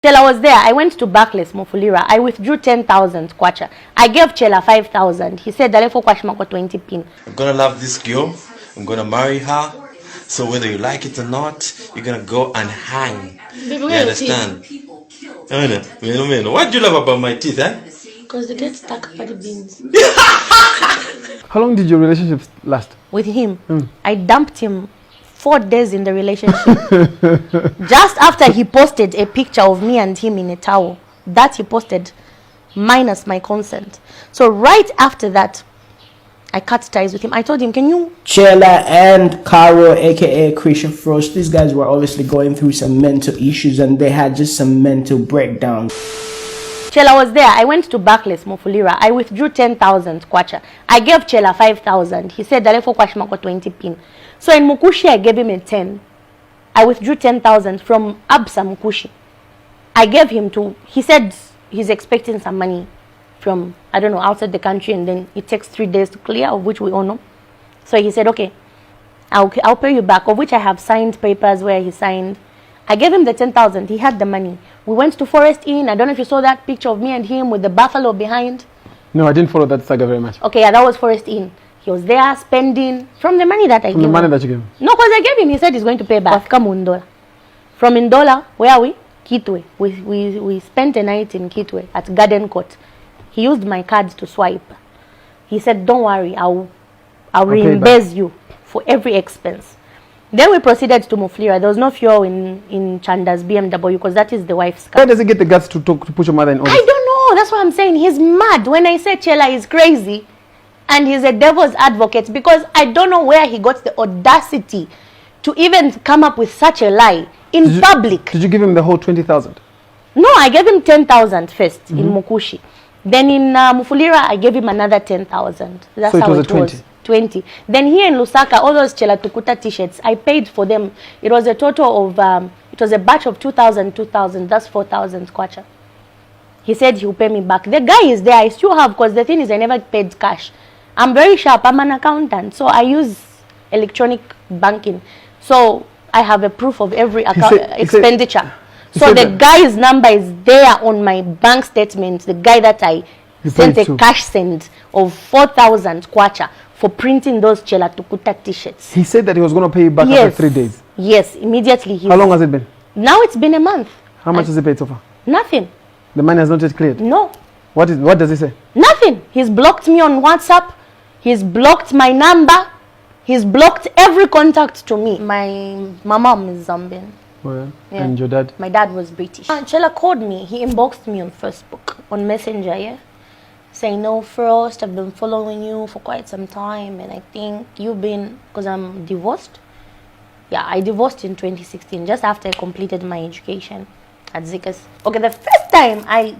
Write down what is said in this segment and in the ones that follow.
Chellah was there. I went to Barclays, Mufulira. I withdrew 10,000 kwacha. I gave Chellah 5,000. He said, "Dalefo kwashma kwa 20 pin." I'm gonna love this girl. I'm gonna marry her. So whether you like it or not, you're gonna go and hang. You understand? What do you love about my teeth, eh? Because they get stuck by the beans. How long did your relationship last? With him, I dumped him 4 days in the relationship. Just after he posted a picture of me and him in a towel. That he posted minus my consent. So right after that, I cut ties with him. I told him, can you... Chellah and Caro, aka Christian Frost, these guys were obviously going through some mental issues and they had just some mental breakdowns. Chellah was there. I went to Barclays, Mufulira. I withdrew 10,000 kwacha. I gave Chellah 5,000. He said, "Dalefo kwashma kwa 20 pin." So in Mukushi, I gave him a 10. I withdrew 10,000 from Absa Mukushi. I gave him to... He said he's expecting some money from, I don't know, outside the country, and then it takes 3 days to clear, of which we all know. So he said, okay, I'll pay you back, of which I have signed papers where he signed. I gave him the 10,000. He had the money. We went to Forest Inn. I don't know if you saw that picture of me and him with the buffalo behind. No, I didn't follow that saga very much. Okay, yeah, that was Forest Inn. He was there spending from the money that I gave him. From the money that you gave him? No, because I gave him. He said he's going to pay back. From Ndola, where are we? Kitwe. We spent a night in Kitwe at Garden Court. He used my card to swipe. He said, "Don't worry, I'll reimburse you for every expense." Then we proceeded to Mufulira. There was no fuel in Chanda's BMW because that is the wife's car. Where does he get the guts to push your mother in all this? I don't know. That's what I'm saying. He's mad. When I say Chellah is crazy and he's a devil's advocate, because I don't know where he got the audacity to even come up with such a lie in public. Did you give him the whole 20,000? No, I gave him 10,000 first in Mukushi. Then in Mufulira, I gave him another 10,000. That's so how it was 20. Then here in Lusaka, all those Chellah Tukuta t-shirts, I paid for them. It was a total of, it was a batch of 2,000. That's 4,000 kwacha. He said he'll pay me back. The guy is there. I still have, because the thing is I never paid cash. I'm very sharp. I'm an accountant. So I use electronic banking. So I have a proof of every expenditure. So the guy's number is there on my bank statement. The guy that I sent a cash send of 4,000 kwacha for printing those Chellah Tukuta t-shirts. He said that he was going to pay you back after 3 days. Yes, immediately. How long has it been? Now it's been a month. How much has he paid so far? Nothing. The money has not yet cleared? No. What does he say? Nothing. He's blocked me on WhatsApp. He's blocked my number. He's blocked every contact to me. My mom is Zambian. Well, yeah. And your dad? My dad was British. Chellah called me. He inboxed me on Facebook, on Messenger, yeah? Saying, "No, Frost, I've been following you for quite some time, and I think you've been..." Because I'm divorced. Yeah, I divorced in 2016, just after I completed my education at Zikas. Okay, the first time I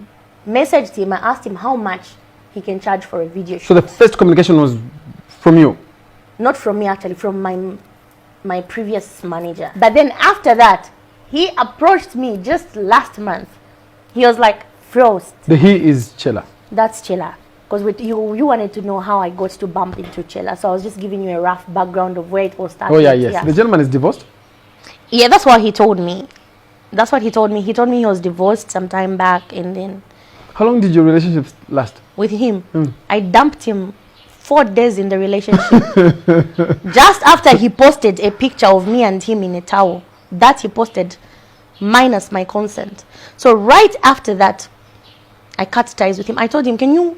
messaged him, I asked him how much he can charge for a video shoot. So the first communication was from you? Not from me, actually, from my previous manager. But then after that, he approached me just last month. He was like, "Frost." The he is Chellah. That's Chellah. Because you wanted to know how I got to bump into Chellah. So I was just giving you a rough background of where it all started. Oh, yeah, yes. Yeah. The gentleman is divorced? Yeah, that's what he told me. That's what he told me. He told me he was divorced some time back, and then... How long did your relationship last? With him? I dumped him 4 days in the relationship. Just after he posted a picture of me and him in a towel. That he posted minus my consent. So right after that, I cut ties with him. I told him, "Can you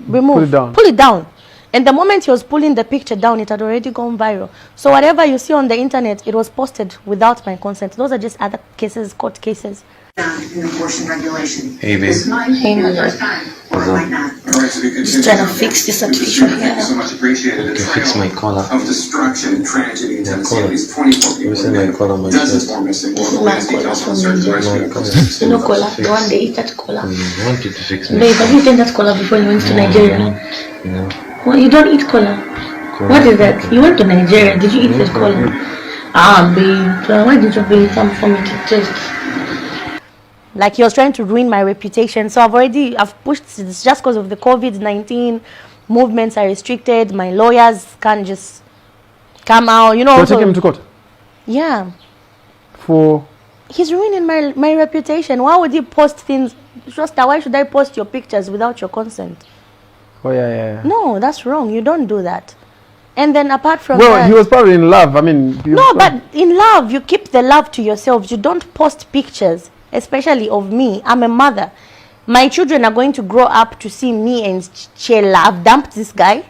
remove, pull it down?" And the moment he was pulling the picture down, it had already gone viral. So whatever you see on the internet, it was posted without my consent. Those are just other cases, court cases. In abortion regulation. Hey, babe. Hey, my God. Just trying to fix this situation here. So much appreciated. Okay, fix my collar. Of destruction, tragedy, and My collar. at least 24 people. Where's my collar, my Dozens shirt? more missing. This is my collar from Nigeria. You know collar? The one they eat that collar. I want you to fix my Babe, have you eaten that collar before you went to Nigeria? No. Well, you don't eat collar. What is that? You went to Nigeria. Did you eat this collar? Ah, babe. So why did you bring some for me to taste? Like, he was trying to ruin my reputation. So I've pushed this just because of the COVID-19. Movements are restricted. My lawyers can't just come out, you know. You're taking him to court? Yeah. For? He's ruining my reputation. Why would he post things? Shosta, why should I post your pictures without your consent? Oh, yeah. No, that's wrong. You don't do that. And then apart from Well, that, he was probably in love. I mean... No, but in love, you keep the love to yourselves. You don't post pictures, especially of me. I'm a mother. My children are going to grow up to see me and Chellah. I've dumped this guy.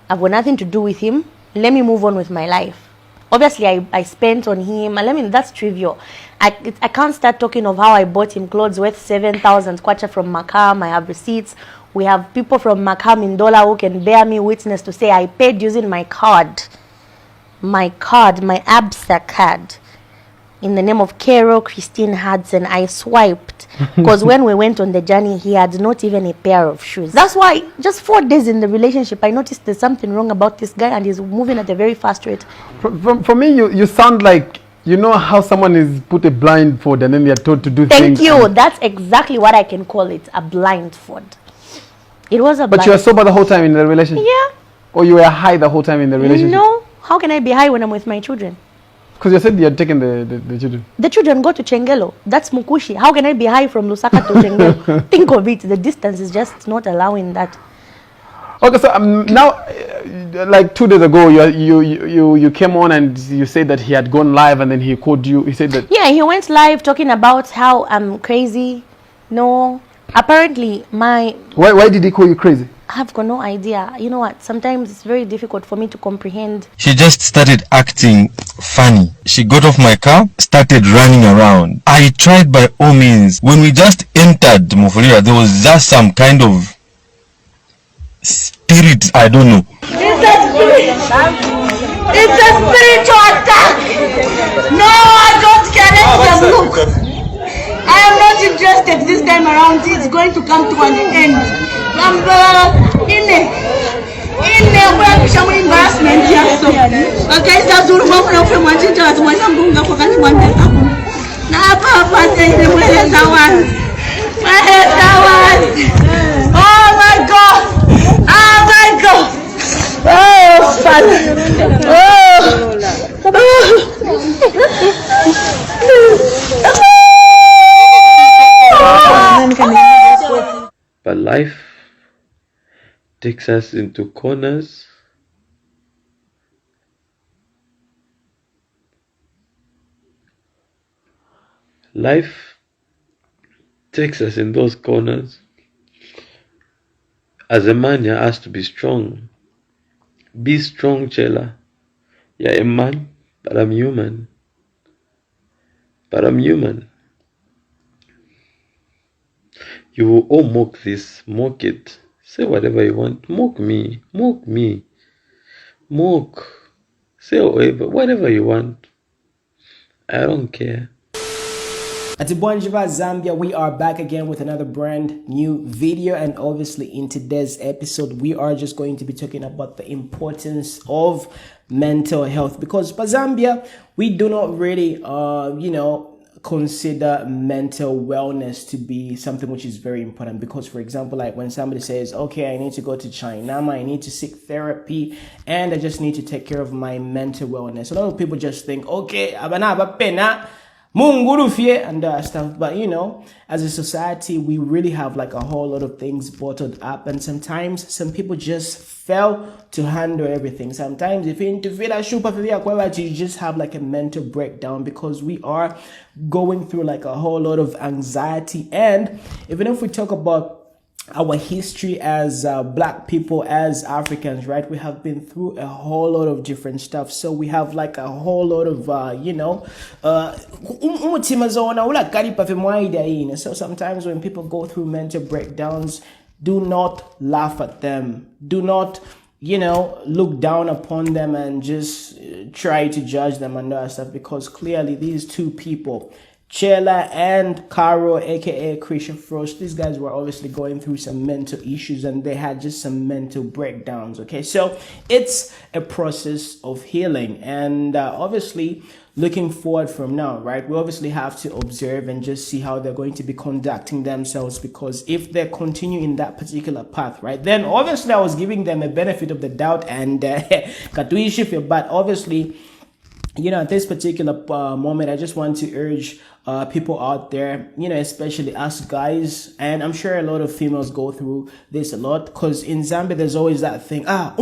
I've got nothing to do with him. Let me move on with my life. Obviously, I spent on him. That's trivial. I can't start talking of how I bought him clothes worth 7,000 kwacha from Macam. I have receipts. We have people from Macam in Dollar who can bear me witness to say I paid using my card. My ABSA card. In the name of Carol Christine Hudson, I swiped. Because when we went on the journey, he had not even a pair of shoes. That's why just 4 days in the relationship, I noticed there's something wrong about this guy and he's moving at a very fast rate. For me, you sound like, you know how someone is put a blindfold and then they're told to do things. Thank you. That's exactly what I can call it, a blindfold. It was a But you were sober the whole time in the relationship? Yeah. Or you were high the whole time in the relationship? No. How can I be high when I'm with my children? Because you said you had taken the children. The children go to Chengelo. That's Mukushi. How can I be high from Lusaka to Chengelo? Think of it. The distance is just not allowing that. Okay, so now, like 2 days ago, you came on and you said that he had gone live and then he called you. He said that... Yeah, he went live talking about how I'm crazy. No. Apparently, Why did he call you crazy? I've got no idea. You know what? Sometimes it's very difficult for me to comprehend. She just started acting funny. She got off my car, started running around. I tried by all means. When we just entered Mufulira, there was just some kind of spirit, I don't know. It's a spiritual attack. No, I don't care. Let them look. I am not interested this time around. It's going to come to an end. Embarrassment here, so okay, that's all from my teachers. When I'm going to go one day, now Papa said, "Where is our? Oh my God! Oh my God! Oh Father! But life takes us into corners. Life takes us in those corners. As a man, you're asked to be strong. Be strong, Chellah. You're a man, but I'm human. You will all mock this, mock it. Say whatever you want. Mock me. Say whatever you want. I don't care. At Bonjiva, Zambia, we are back again with another brand new video, and obviously in today's episode we are just going to be talking about the importance of mental health, because for Zambia we do not really consider mental wellness to be something which is very important. Because for example, like when somebody says, okay, I need to go to China, I need to seek therapy, and I just need to take care of my mental wellness, a lot of people just think, okay, abana pena and stuff. But you know, as a society, we really have like a whole lot of things bottled up, and sometimes some people just fail to handle everything. Sometimes if you just have like a mental breakdown, because we are going through like a whole lot of anxiety. And even if we talk about our history as black people, as Africans, right, we have been through a whole lot of different stuff. So we have like a whole lot of so sometimes when people go through mental breakdowns, do not laugh at them, do not look down upon them and just try to judge them and that stuff, because clearly these two people, Chellah and Caro, aka Christian Frost, these guys were obviously going through some mental issues and they had just some mental breakdowns. Okay, so it's a process of healing, and obviously looking forward from now, right, we obviously have to observe and just see how they're going to be conducting themselves, because if they continue in that particular path, right, then obviously I was giving them a benefit of the doubt and but obviously at this particular moment, I just want to urge people out there, especially us guys, and I'm sure a lot of females go through this a lot, because in Zambia there's always that thing, but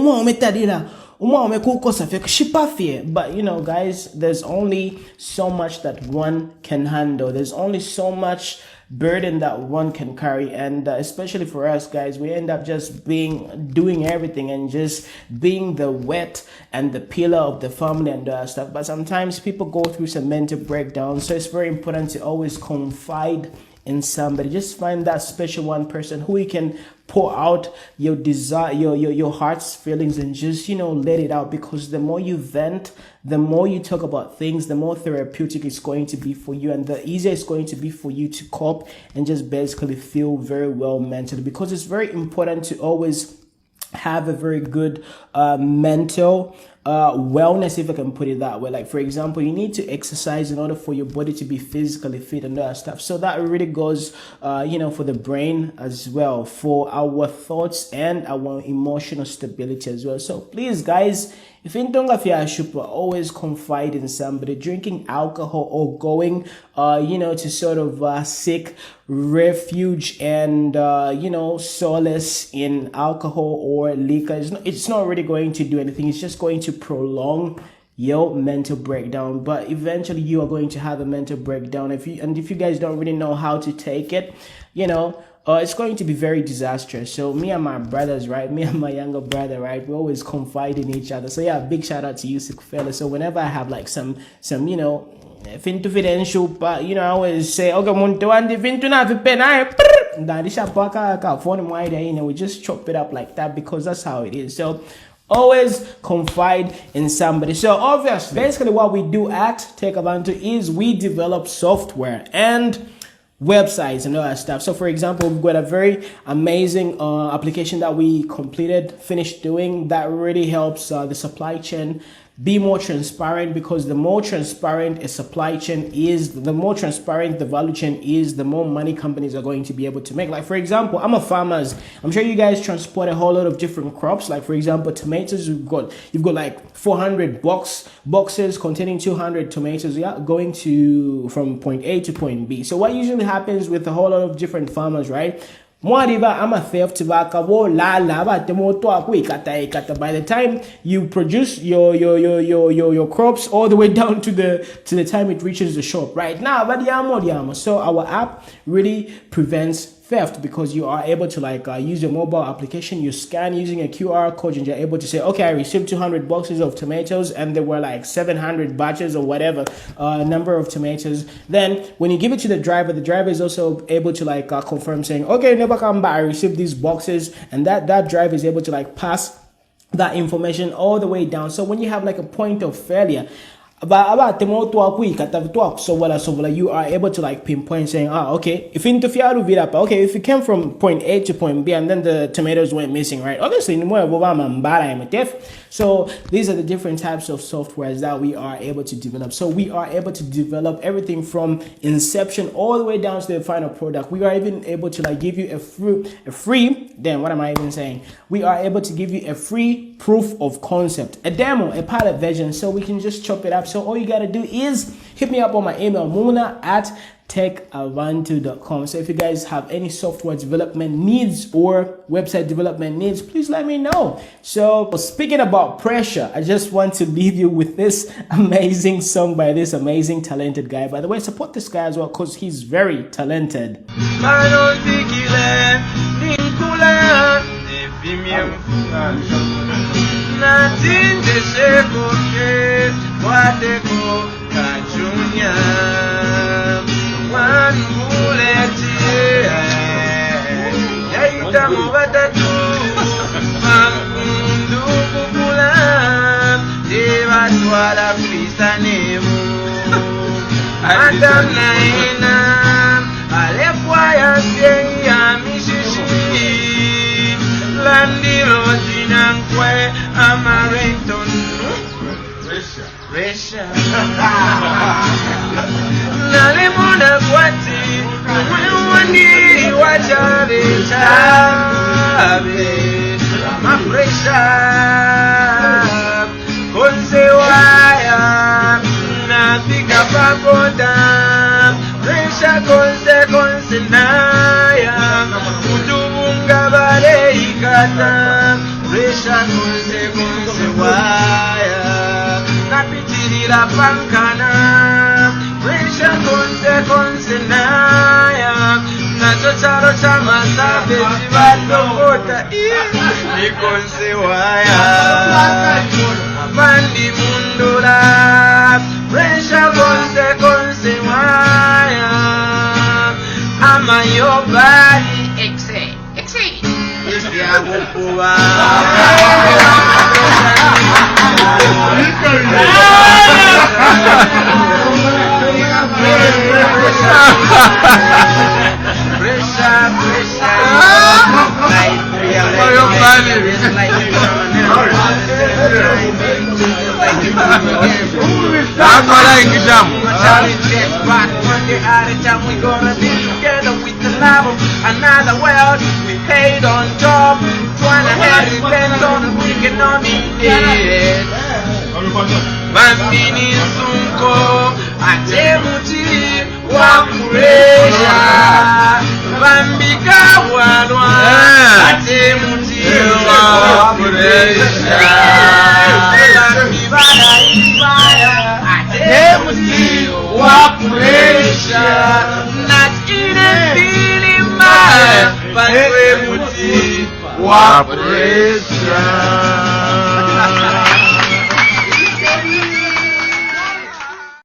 guys, there's only so much that one can handle. There's only so much burden that one can carry, and especially for us guys, we end up just doing everything and just being the wet and the pillar of the family and stuff. But sometimes people go through some mental breakdowns, so it's very important to always confide in somebody. Just find that special one person who you can pour out your desire, your heart's feelings, and just let it out, because the more you vent, the more you talk about things, the more therapeutic it's going to be for you, and the easier it's going to be for you to cope and just basically feel very well mentally. Because it's very important to always have a very good mental wellness, if I can put it that way. Like, for example, you need to exercise in order for your body to be physically fit and that stuff. So that really goes for the brain as well, for our thoughts and our emotional stability as well. So please guys, if you don't always confide in somebody. Drinking alcohol or going to sort of seek refuge and solace in alcohol or liquor, it's not really going to do anything. It's just going to prolong your mental breakdown. But eventually you are going to have a mental breakdown if you guys don't really know how to take it, it's going to be very disastrous. So me and my brothers, right? Me and my younger brother, right? We always confide in each other. So yeah, big shout out to you, sick fella. So whenever I have like some confidential, but I always say, okay, we just chop it up like that, because that's how it is. So always confide in somebody. So obviously, basically what we do at Tech Abantu is we develop software and websites and all that stuff. So for example, we've got a very amazing application that we finished doing, that really helps the supply chain be more transparent, because the more transparent a supply chain is, the more transparent the value chain is, the more money companies are going to be able to make. Like for example, I'm a farmer. I'm sure you guys transport a whole lot of different crops. Like for example, tomatoes, you've got like 400 boxes containing 200 tomatoes, going from point A to point B. So what usually happens with a whole lot of different farmers, right? By the time you produce your crops all the way down to the time it reaches the shop, right? Now, so our app really prevents theft, because you are able to use your mobile application, you scan using a QR code, and you're able to say, okay, I received 200 boxes of tomatoes and there were like 700 batches or whatever number of tomatoes. Then when you give it to the driver is also able to confirm, saying, okay, never come back, I received these boxes, and that driver is able to pass that information all the way down. So when you have a point of failure, so you are able to pinpoint, saying, okay, if you came from point A to point B and then the tomatoes went missing, right? Obviously, so these are the different types of softwares that we are able to develop. So we are able to develop everything from inception all the way down to the final product. We are even able to give you a free, then what am I even saying? We are able to give you a free proof of concept, a demo, a pilot version, so we can just chop it up. So all you got to do is hit me up on my email, muna@techavantu.com. So if you guys have any software development needs or website development needs, please let me know. So speaking about pressure, I just want to leave you with this amazing song by this amazing talented guy. By the way, support this guy as well, because he's very talented. Nalemona kwati mwani wachabe chabe mapresha konse waya kota Resha konse konse naya Kutubunga bale ikata Resha konse konse waya Napitirira pankana Resha konse konse naya Nachocharo chama sabe chibalo kota Ni konse waya Mandi mundura Resha konse konse waya Ama your body Exhale Isi agukuwa we gonna be together with the love of another world. We paid on top, trying to have depends on who we can nominate. Bambini sunko, atemuti wakuresha. Bambika walwa, atemuti wakuresha. Bambibala ismaya, atemuti wakuresha. Not in a feeling bad, but we muti wakuresha.